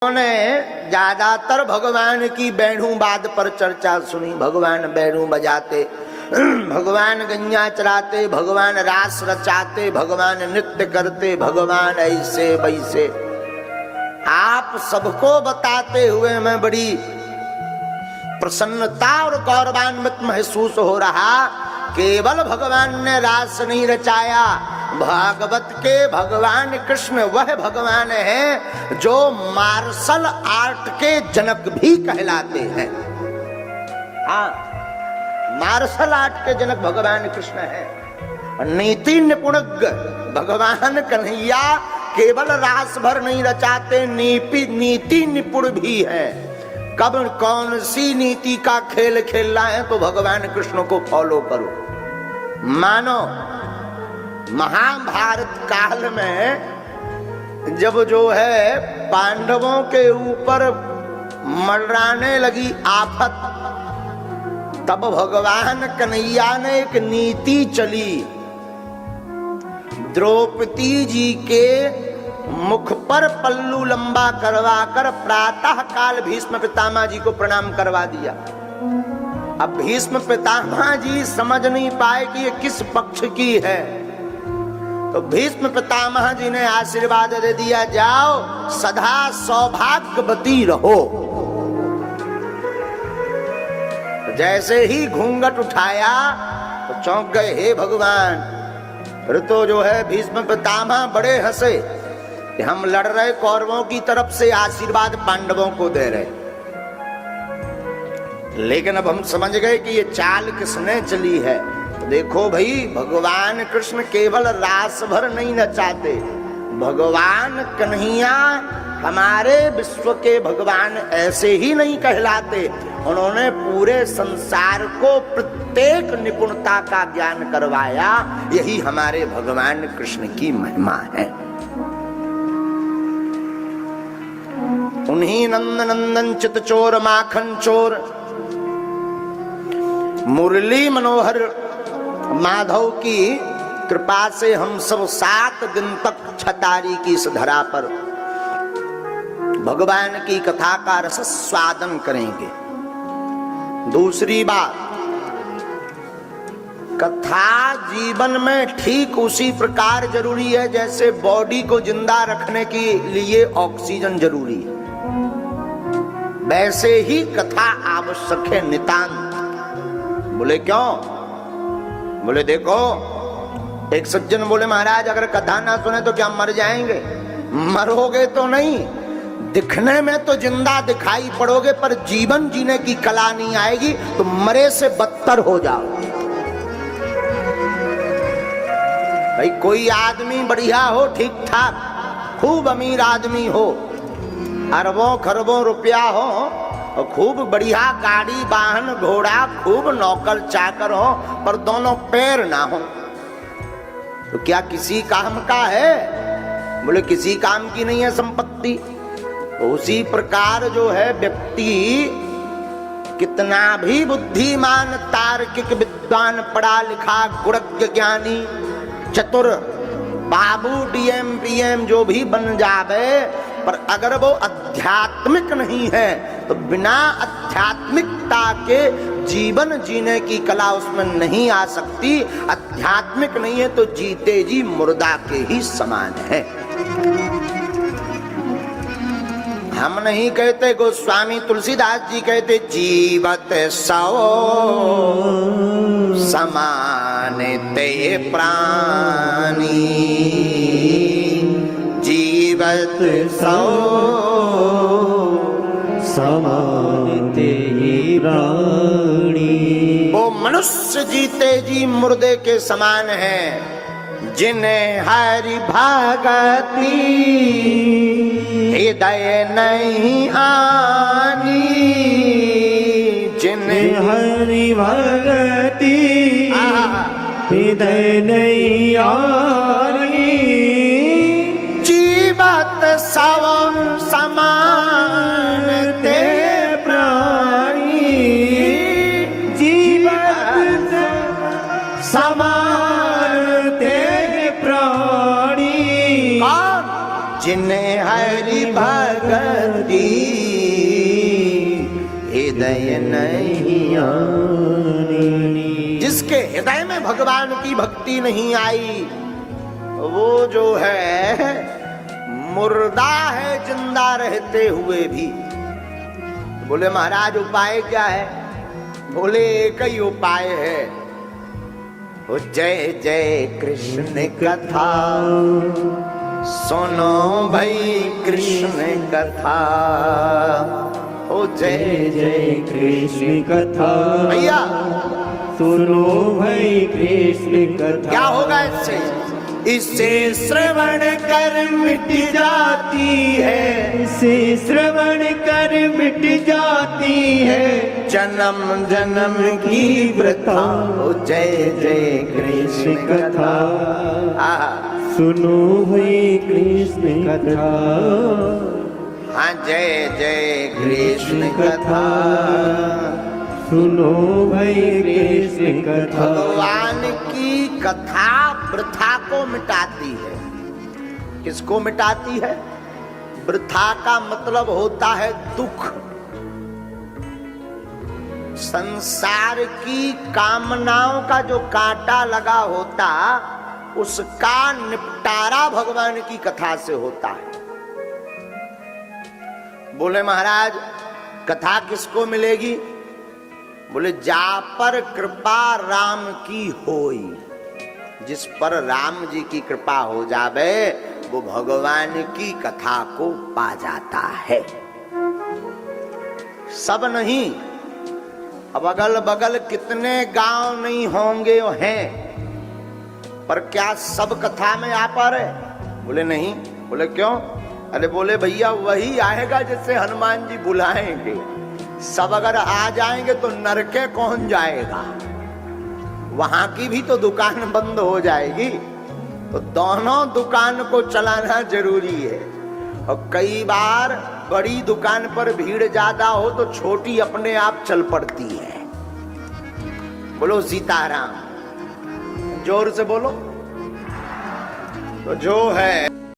उन्होंने ज्यादातर भगवान की बैणुवाद पर चर्चा सुनी। भगवान बैणु बजाते, भगवान गैया चराते, भगवान रास रचाते, भगवान नृत्य करते, भगवान ऐसे वैसे। आप सबको बताते हुए मैं बड़ी प्रसन्नता और गौरवान्वित महसूस हो रहा। केवल भगवान ने रास नहीं रचाया, भागवत के भगवान कृष्ण वह भगवान हैं जो मार्शल आर्ट के जनक भी कहलाते हैं। हाँ, मार्शल आर्ट के जनक भगवान कृष्ण हैं। नीति निपुणज्ञ भगवान कन्हैया केवल रास भर नहीं रचाते, नीति निपुण भी है। कब कौन सी नीति का खेल खेलना है तो भगवान कृष्ण को फॉलो करो। मानो महाभारत काल में जब जो है पांडवों के ऊपर मंडराने लगी आफत, तब भगवान कन्हैया ने एक नीति चली। द्रौपदी जी के मुख पर पल्लू लंबा करवा कर प्रातः काल भीष्म पितामह जी को प्रणाम करवा दिया। अब भीष्म पितामह जी समझ नहीं पाए कि ये किस पक्ष की है, तो भीष्म पितामह जी ने आशीर्वाद दे दिया, जाओ सदा सौभाग्यवती रहो। जैसे ही घूंघट उठाया तो चौंक गए, हे भगवान। फिर तो जो है भीष्म पितामह बड़े हंसे कि हम लड़ रहे कौरवों की तरफ से, आशीर्वाद पांडवों को दे रहे। लेकिन अब हम समझ गए कि ये चाल किसने चली है। देखो भाई, भगवान कृष्ण केवल रास भर नहीं नचाते, भगवान कन्हैया हमारे विश्व के भगवान ऐसे ही नहीं कहलाते। उन्होंने पूरे संसार को प्रत्येक निपुणता का ज्ञान करवाया। यही हमारे भगवान कृष्ण की महिमा है। उन्हीं नंद नंदन चित चोर माखन चोर मुरली मनोहर माधव की कृपा से हम सब 7 दिन तक छतारी की इस धरा पर भगवान की कथा का रस स्वादन करेंगे। दूसरी बात, कथा जीवन में ठीक उसी प्रकार जरूरी है जैसे बॉडी को जिंदा रखने के लिए ऑक्सीजन जरूरी है, वैसे ही कथा आवश्यक है, नितांत। बोले क्यों? बोले देखो, एक सज्जन बोले महाराज अगर कथा ना सुने तो क्या मर जाएंगे? मरोगे तो नहीं, दिखने में तो जिंदा दिखाई पड़ोगे, पर जीवन जीने की कला नहीं आएगी तो मरे से बदतर हो जाओ। भाई कोई आदमी बढ़िया हो, ठीक ठाक, खूब अमीर आदमी हो, अरबों खरबों रुपया हो, और खूब बढ़िया गाड़ी वाहन घोड़ा, खूब नौकर चाकर हो, पर दोनों पैर ना हो, तो क्या किसी काम का है? बोले किसी काम की नहीं है संपत्ति। तो उसी प्रकार जो है व्यक्ति कितना भी बुद्धिमान, तार्किक, विद्वान, पढ़ा लिखा, गुणज्ञ, ज्ञानी, चतुर, बाबू, डीएम, पीएम जो भी बन जावे, पर अगर वो आध्यात्मिक नहीं है तो बिना आध्यात्मिकता के जीवन जीने की कला उसमें नहीं आ सकती। आध्यात्मिक नहीं है तो जीते जी मुर्दा के ही समान है। हम नहीं कहते, गोस्वामी तुलसीदास जी कहते, जीवत सौ समान ते प्राणी, जीवत सौ समान ते प्राणी। वो मनुष्य जीते जी मुर्दे के समान है, जिन्हें हरि भगति हृदय नहीं आनी, जिन्हें हरि भगति हृदय नहीं आनी, जीवत सव समान ते प्राणी, जीवत समान ते प्राणी। जिन्हें हरि भगति हृदय नहीं आनी। जिसके हृदय में भगवान की भक्ति नहीं आई वो जो है मुर्दा है जिंदा रहते हुए भी। बोले महाराज उपाय क्या है? बोले एक ही उपाय है, ओ जय जय कृष्ण कथा सुनो भाई कृष्ण कथा। ओ जय जय कृष्ण कथा भैया सुनो भाई कृष्ण कथा। क्या होगा इससे? इससे श्रवण कर मिट जाती है, इसे श्रवण कर मिट जाती है जन्म जन्म की वृथा। ओ जय जय कृष्ण कथा। सुनो भाई कृष्ण कथा। हाँ जय जय कृष्ण कथा। सुनो भाई कृष्ण कथा। भगवान की कथा वृथा को मिटाती है। किसको मिटाती है? वृथा का मतलब होता है दुख। संसार की कामनाओं का जो कांटा लगा होता उसका निपटारा भगवान की कथा से होता है। बोले महाराज कथा किसको मिलेगी? बोले जा पर कृपा राम की होई। जिस पर राम जी की कृपा हो जावे वो भगवान की कथा को पा जाता है। सब नहीं, अब अगल बगल कितने गांव नहीं होंगे वो हैं, पर क्या सब कथा में आ पा रहे? बोले नहीं। बोले क्यों? अरे बोले भैया वही आएगा जिससे हनुमान जी बुलाएंगे। सब अगर आ जाएंगे तो नरके कौन जाएगा? वहां की भी तो दुकान बंद हो जाएगी। तो दोनों दुकान को चलाना जरूरी है। और कई बार बड़ी दुकान पर भीड़ ज्यादा हो तो छोटी अपने आप चल पड़ती है। बोलो सीताराम, जोर से बोलो। तो जो है